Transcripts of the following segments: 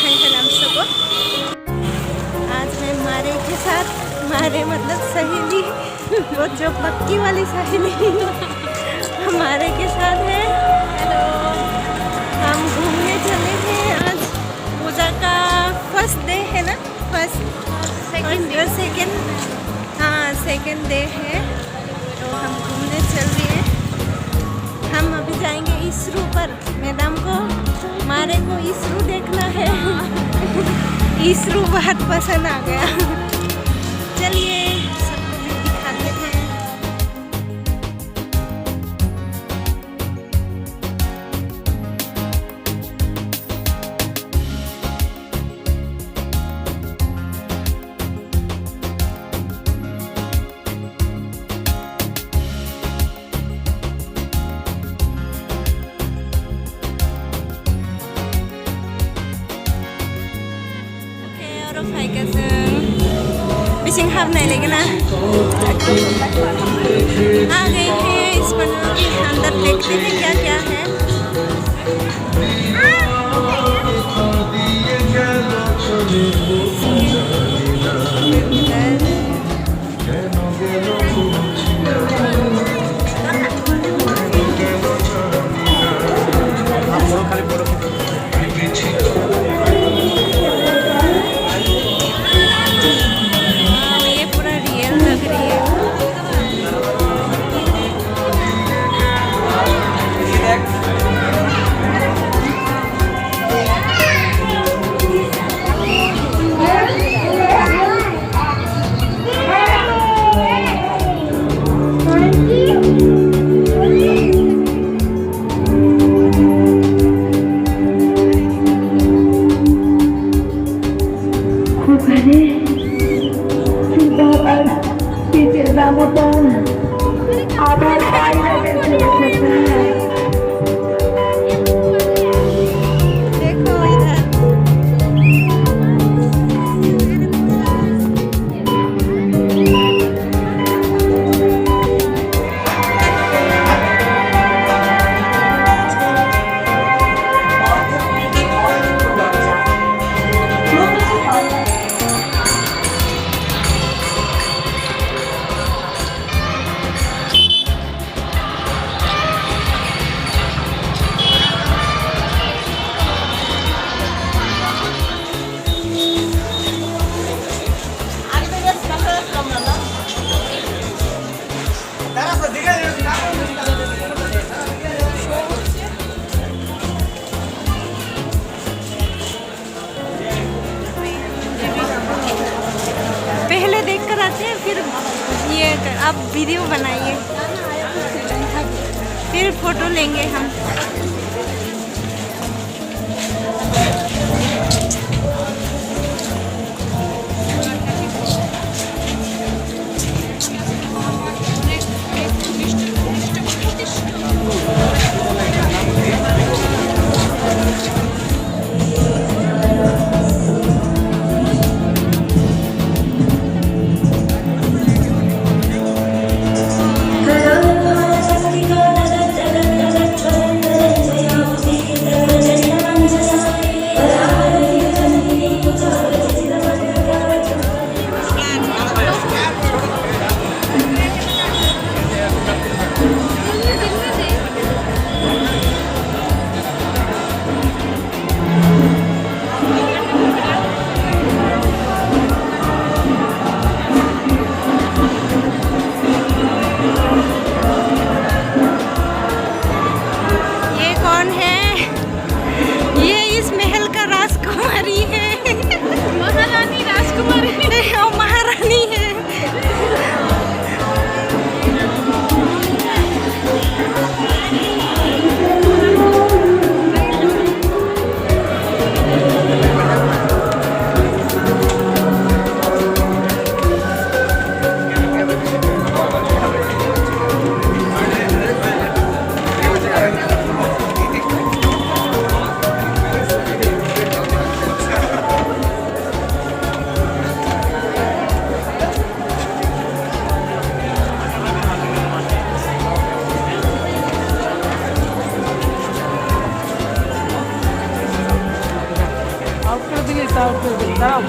Hi hello सबको। आज मैं मारे के साथ, मारे मतलब सहेली, वो जो पक्की वाली सहेली हमारे के साथ है। हेलो, हम घूमने चले हैं। आज पूजा का फर्स्ट डे है ना, सेकेंड हाँ सेकेंड डे है, तो हम घूमने चल रहे हैं। हम अभी जाएंगे इसरू पर। मैडम को, मारे को इसरू देखना है। इसरू बहुत पसंद आ गया। चलिए सबको भी दिखाते हैं। Bising hab này लेकिन आ गए हैं इस पंडाल के अंदर। देखते हैं क्या क्या है। पहले देख कर आते हैं, फिर ये आप वीडियो बनाइए, फिर फोटो लेंगे हम।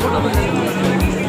फोटो